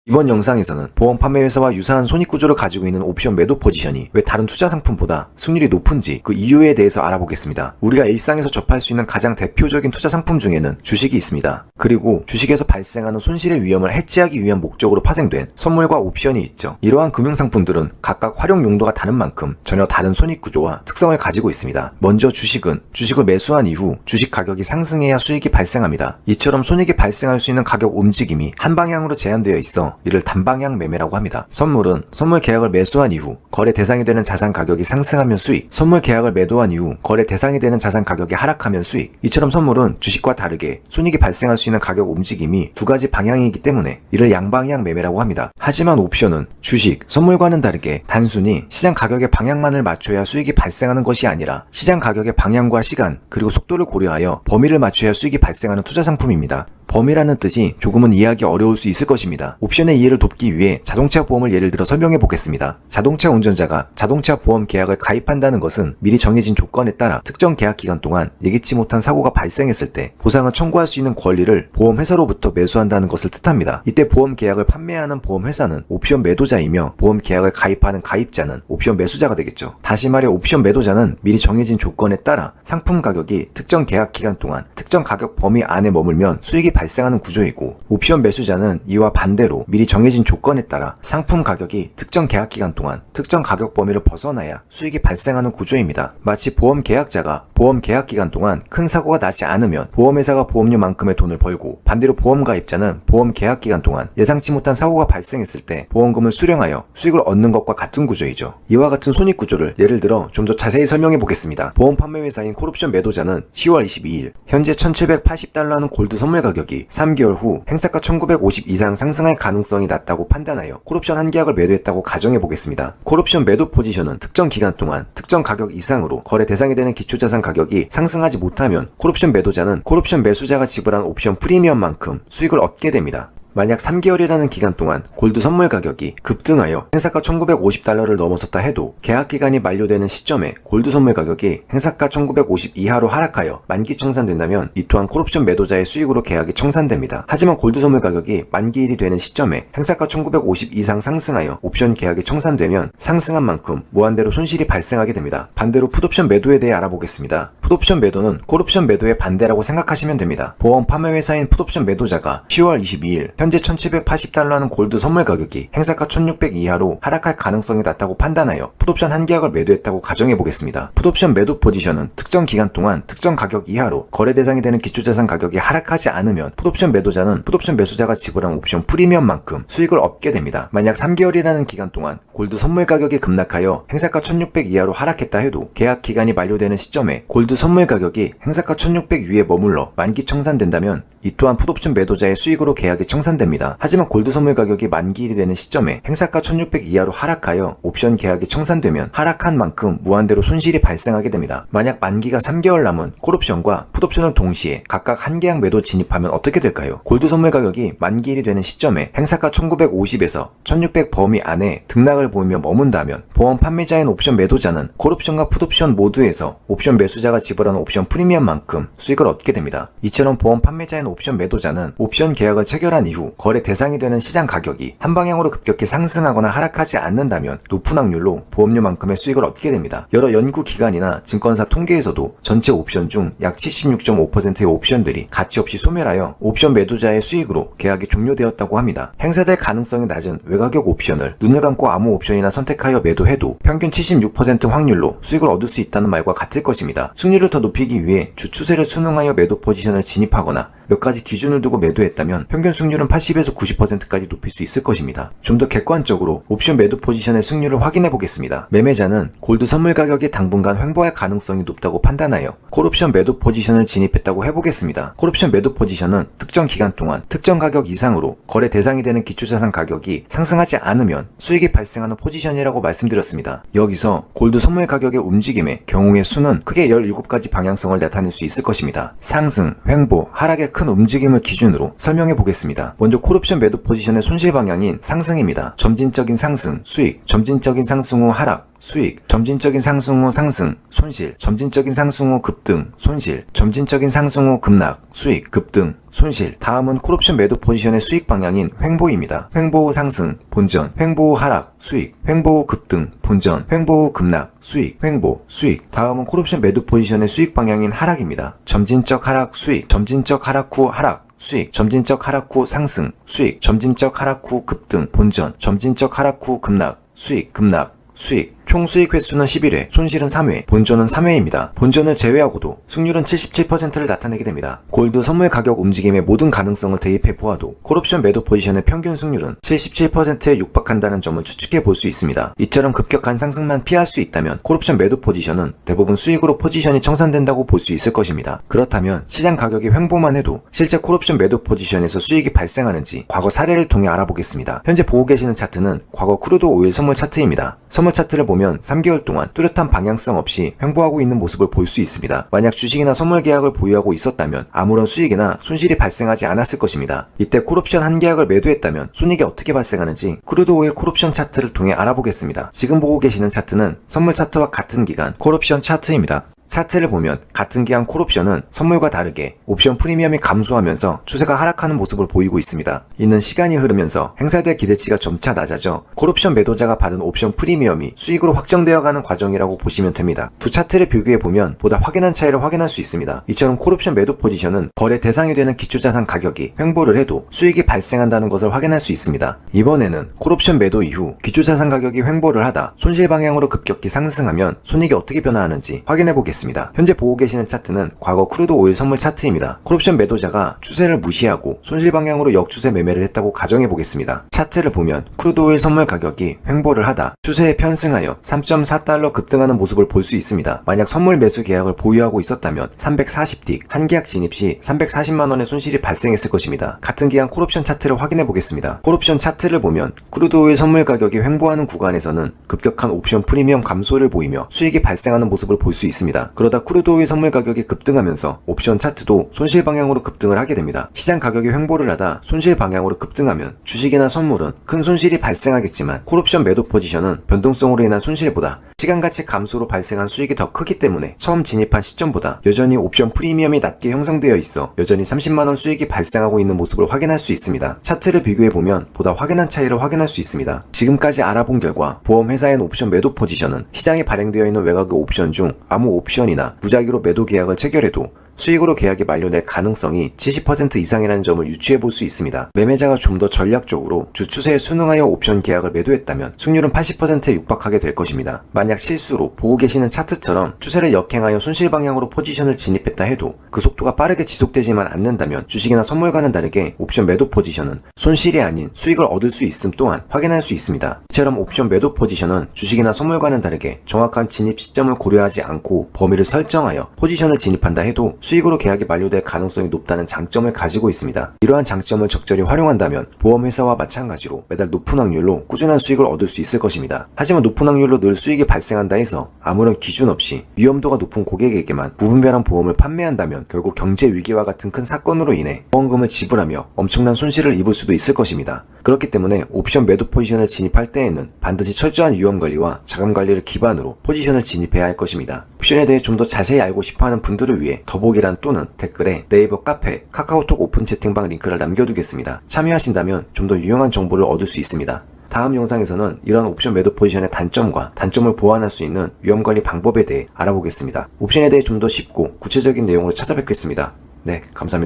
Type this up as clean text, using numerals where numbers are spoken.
이번 영상에서는 보험 판매회사와 유사한 손익구조를 가지고 있는 옵션 매도 포지션이 왜 다른 투자 상품보다 수익률이 높은지 그 이유에 대해서 알아보겠습니다. 우리가 일상에서 접할 수 있는 가장 대표적인 투자 상품 중에는 주식이 있습니다. 그리고 주식에서 발생하는 손실의 위험을 해지하기 위한 목적으로 파생된 선물과 옵션이 있죠. 이러한 금융상품들은 각각 활용 용도가 다른 만큼 전혀 다른 손익구조와 특성을 가지고 있습니다. 먼저 주식은 주식을 매수한 이후 주식 가격이 상승해야 수익이 발생합니다. 이처럼 손익이 발생할 수 있는 가격 움직임이 한 방향으로 제한되어 있어 이를 단방향 매매라고 합니다. 선물은 선물 계약을 매수한 이후 거래 대상이 되는 자산 가격이 상승하면 수익, 선물 계약을 매도한 이후 거래 대상이 되는 자산 가격이 하락하면 수익. 이처럼 선물은 주식과 다르게 손익이 발생할 수 있는 가격 움직임이 두 가지 방향이기 때문에 이를 양방향 매매라고 합니다. 하지만 옵션은 주식, 선물과는 다르게 단순히 시장 가격의 방향만을 맞춰야 수익이 발생하는 것이 아니라 시장 가격의 방향과 시간, 그리고 속도를 고려하여 범위를 맞춰야 수익이 발생하는 투자 상품입니다. 범위라는 뜻이 조금은 이해하기 어려울 수 있을 것입니다. 옵션의 이해를 돕기 위해 자동차 보험을 예를 들어 설명해 보겠습니다. 자동차 운전자가 자동차 보험 계약을 가입한다는 것은 미리 정해진 조건에 따라 특정 계약 기간 동안 예기치 못한 사고가 발생했을 때 보상을 청구할 수 있는 권리를 보험회사로부터 매수한다는 것을 뜻합니다. 이때 보험 계약을 판매하는 보험회사는 옵션 매도자이며 보험 계약을 가입하는 가입자는 옵션 매수자가 되겠죠. 다시 말해 옵션 매도자는 미리 정해진 조건에 따라 상품 가격이 특정 계약 기간 동안 특정 가격 범위 안에 머물면 수익이 발생하는 구조이고, 옵션 매수자는 이와 반대로 미리 정해진 조건에 따라 상품 가격이 특정 계약 기간 동안 특정 가격 범위를 벗어나야 수익이 발생하는 구조입니다. 마치 보험 계약자가 보험 계약 기간 동안 큰 사고가 나지 않으면 보험회사가 보험료만큼의 돈을 벌고, 반대로 보험 가입자는 보험 계약 기간 동안 예상치 못한 사고가 발생했을 때 보험금을 수령하여 수익을 얻는 것과 같은 구조이죠. 이와 같은 손익 구조를 예를 들어 좀 더 자세히 설명해 보겠습니다. 보험 판매회사인 콜옵션 매도자는 10월 22일 현재 $1,780 하는 골드 선물 가격이 3개월 후 행사가 1950 이상 상승할 가능성이 낮다고 판단하여 콜옵션 한 계약을 매도했다고 가정해 보겠습니다. 콜옵션 매도 포지션은 특정 기간 동안 특정 가격 이상으로 거래 대상이 되는 기초자산 가격이 상승하지 못하면 콜옵션 매도자는 콜옵션 매수자가 지불한 옵션 프리미엄만큼 수익을 얻게 됩니다. 만약 3개월이라는 기간 동안 골드 선물 가격이 급등하여 행사가 $1,950를 넘어섰다 해도 계약 기간이 만료되는 시점에 골드 선물 가격이 행사가 1950 이하로 하락하여 만기 청산된다면 이 또한 콜옵션 매도자의 수익으로 계약이 청산됩니다. 하지만 골드 선물 가격이 만기일이 되는 시점에 행사가 1950 이상 상승하여 옵션 계약이 청산되면 상승한 만큼 무한대로 손실이 발생하게 됩니다. 반대로 풋옵션 매도에 대해 알아보겠습니다. 풋옵션 매도는 콜옵션 매도의 반대라고 생각하시면 됩니다. 보험 판매회사인 풋옵션 매도자가 10월 22일 현재 $1,780 하는 골드 선물 가격이 행사가 1,600 이하로 하락할 가능성이 낮다고 판단하여 풋옵션 한 계약을 매도했다고 가정해 보겠습니다. 풋옵션 매도 포지션은 특정 기간 동안 특정 가격 이하로 거래 대상이 되는 기초자산 가격이 하락하지 않으면 풋옵션 매도자는 풋옵션 매수자가 지불한 옵션 프리미엄만큼 수익을 얻게 됩니다. 만약 3개월이라는 기간 동안 골드 선물 가격이 급락하여 행사가 1,600 이하로 하락했다 해도 계약 기간이 만료되는 시점에 골드 선물 가격이 행사가 1,600 위에 머물러 만기 청산된다면 이 또한 풋옵션 매도자의 수익으로 계약이 청산됩니다. 하지만 골드 선물 가격이 만기일이 되는 시점에 행사가 1,600 이하로 하락하여 옵션 계약이 청산되면 하락한 만큼 무한대로 손실이 발생하게 됩니다. 만약 만기가 3개월 남은 콜옵션과 풋옵션을 동시에 각각 한 계약 매도 진입하면 어떻게 될까요? 골드 선물 가격이 만기일이 되는 시점에 행사가 1950에서 1600 범위 안에 등락을 보이며 머문다면 보험 판매자인 옵션 매도자는 콜옵션과 풋옵션 모두에서 옵션 매수자가 지불한 옵션 프리미엄만큼 수익을 얻게 됩니다. 이처럼 보험 판매자인 옵션 매도자는 옵션 계약을 체결한 이후 거래 대상이 되는 시장 가격이 한 방향으로 급격히 상승하거나 하락하지 않는다면 높은 확률로 보험료만큼의 수익을 얻게 됩니다. 여러 연구기관이나 증권사 통계에서도 전체 옵션 중 약 76.5%의 옵션들이 가치 없이 소멸하여 옵션 매도자의 수익으로 계약이 종료되었다고 합니다. 행사될 가능성이 낮은 외가격 옵션을 눈을 감고 아무 옵션이나 선택하여 매도해도 평균 76% 확률로 수익을 얻을 수 있다는 말과 같을 것입니다. 승률을 더 높이기 위해 주 추세를 순응하여 매도 포지션을 진입하거나 몇 가지 기준을 두고 매도했다면 평균 승률은 80에서 90%까지 높일 수 있을 것입니다. 좀 더 객관적으로 옵션 매도 포지션의 승률을 확인해 보겠습니다. 매매자는 골드 선물 가격이 당분간 횡보할 가능성이 높다고 판단하여 콜옵션 매도 포지션을 진입했다고 해보겠습니다. 콜옵션 매도 포지션은 특정 기간 동안 특정 가격 이상으로 거래 대상이 되는 기초자산 가격이 상승하지 않으면 수익이 발생하는 포지션이라고 말씀드렸습니다. 여기서 골드 선물 가격의 움직임의 경우의 수는 크게 17가지 방향성을 나타낼 수 있을 것입니다. 상승, 횡보, 하락의 큰 움직임을 기준으로 설명해 보겠습니다. 먼저 콜옵션 매도 포지션의 손실 방향인 상승입니다. 점진적인 상승, 수익, 점진적인 상승 후 하락, 수익, 점진적인 상승 후 상승, 손실, 점진적인 상승 후 급등, 손실, 점진적인 상승 후 급락, 수익, 급등, 손실. 다음은 콜옵션 매도 포지션의 수익 방향인 횡보입니다. 횡보 후 상승, 본전, 횡보 후 하락, 수익, 횡보 후 급등, 본전, 횡보 후 급락, 수익, 횡보, 수익. 다음은 콜옵션 매도 포지션의 수익 방향인 하락입니다. 점진적 하락, 수익, 점진적 하락 후 하락, 수익, 점진적 하락 후 상승, 수익, 점진적 하락 후 급등, 본전, 점진적 하락 후 급락, 수익, 급락, 수익. 총 수익 횟수는 11회, 손실은 3회, 본전은 3회입니다. 본전을 제외하고도 승률은 77%를 나타내게 됩니다. 골드 선물 가격 움직임의 모든 가능성을 대입해 보아도 콜옵션 매도 포지션의 평균 승률은 77%에 육박한다는 점을 추측해 볼 수 있습니다. 이처럼 급격한 상승만 피할 수 있다면 콜옵션 매도 포지션은 대부분 수익으로 포지션이 청산된다고 볼 수 있을 것입니다. 그렇다면 시장 가격이 횡보만 해도 실제 콜옵션 매도 포지션에서 수익이 발생하는지 과거 사례를 통해 알아보겠습니다. 현재 보고 계시는 차트는 과거 크루드 오일 선물 차트입니다. 선물 차트를 보면 3개월 동안 뚜렷한 방향성 없이 횡보하고 있는 모습을 볼 수 있습니다. 만약 주식이나 선물 계약을 보유하고 있었다면 아무런 수익이나 손실이 발생하지 않았을 것입니다. 이때 콜옵션 한 계약을 매도했다면 손익이 어떻게 발생하는지 크루드 오일 콜옵션 차트를 통해 알아보겠습니다. 지금 보고 계시는 차트는 선물 차트와 같은 기간 콜옵션 차트입니다. 차트를 보면 같은 기간 콜옵션은 선물과 다르게 옵션 프리미엄이 감소하면서 추세가 하락하는 모습을 보이고 있습니다. 이는 시간이 흐르면서 행사될 기대치가 점차 낮아져 콜옵션 매도자가 받은 옵션 프리미엄이 수익으로 확정되어가는 과정이라고 보시면 됩니다. 두 차트를 비교해보면 보다 확연한 차이를 확인할 수 있습니다. 이처럼 콜옵션 매도 포지션은 거래 대상이 되는 기초자산 가격이 횡보를 해도 수익이 발생한다는 것을 확인할 수 있습니다. 이번에는 콜옵션 매도 이후 기초자산 가격이 횡보를 하다 손실 방향으로 급격히 상승하면 손익이 어떻게 변화하는지 확인해보겠습니다. 현재 보고 계시는 차트는 과거 크루드 오일 선물 차트입니다. 콜옵션 매도자가 추세를 무시하고 손실 방향으로 역추세 매매를 했다고 가정해 보겠습니다. 차트를 보면 크루드 오일 선물 가격이 횡보를 하다 추세에 편승하여 3.4달러 급등하는 모습을 볼 수 있습니다. 만약 선물 매수 계약을 보유하고 있었다면 340틱 한 계약 진입 시 340만원의 손실이 발생했을 것입니다. 같은 기간 콜옵션 차트를 확인해 보겠습니다. 콜옵션 차트를 보면 크루드 오일 선물 가격이 횡보하는 구간에서는 급격한 옵션 프리미엄 감소를 보이며 수익이 발생하는 모습을 볼 수 있습니다. 그러다 크루드 오일 선물 가격이 급등하면서 옵션 차트도 손실 방향으로 급등을 하게 됩니다. 시장 가격이 횡보를 하다 손실 방향으로 급등하면 주식이나 선물은 큰 손실이 발생하겠지만 콜옵션 매도 포지션은 변동성으로 인한 손실보다 시간가치 감소로 발생한 수익이 더 크기 때문에 처음 진입한 시점보다 여전히 옵션 프리미엄이 낮게 형성되어 있어 여전히 30만원 수익이 발생하고 있는 모습을 확인할 수 있습니다. 차트를 비교해보면 보다 확연한 차이를 확인할 수 있습니다. 지금까지 알아본 결과 보험회사의 옵션 매도 포지션은 시장에 발행되어 있는 외곽의 옵션 중 아무 옵션이나 무작위로 매도 계약을 체결해도 수익으로 계약이 만료될 가능성이 70% 이상이라는 점을 유추해 볼 수 있습니다. 매매자가 좀 더 전략적으로 주추세에 순응하여 옵션 계약을 매도했다면 승률은 80%에 육박하게 될 것입니다. 만약 실수로 보고 계시는 차트처럼 추세를 역행하여 손실 방향으로 포지션을 진입했다 해도 그 속도가 빠르게 지속되지만 않는다면 주식이나 선물과는 다르게 옵션 매도 포지션은 손실이 아닌 수익을 얻을 수 있음 또한 확인할 수 있습니다. 이처럼 옵션 매도 포지션은 주식이나 선물과는 다르게 정확한 진입 시점을 고려하지 않고 범위를 설정하여 포지션을 진입한다 해도 수익으로 계약이 만료될 가능성이 높다는 장점을 가지고 있습니다. 이러한 장점을 적절히 활용한다면 보험회사와 마찬가지로 매달 높은 확률로 꾸준한 수익을 얻을 수 있을 것입니다. 하지만 높은 확률로 늘 수익이 발생한다 해서 아무런 기준 없이 위험도가 높은 고객에게만 무분별한 보험을 판매한다면 결국 경제 위기와 같은 큰 사건으로 인해 보험금을 지불하며 엄청난 손실을 입을 수도 있을 것입니다. 그렇기 때문에 옵션 매도 포지션을 진입할 때에는 반드시 철저한 위험관리와 자금관리를 기반으로 포지션을 진입해야 할 것입니다. 옵션에 대해 좀 더 자세히 알고 싶어하는 분들을 위해 더보기란 또는 댓글에 네이버 카페, 카카오톡 오픈 채팅방 링크를 남겨두겠습니다. 참여하신다면 좀 더 유용한 정보를 얻을 수 있습니다. 다음 영상에서는 이러한 옵션 매도 포지션의 단점과 단점을 보완할 수 있는 위험관리 방법에 대해 알아보겠습니다. 옵션에 대해 좀 더 쉽고 구체적인 내용으로 찾아뵙겠습니다. 네, 감사합니다.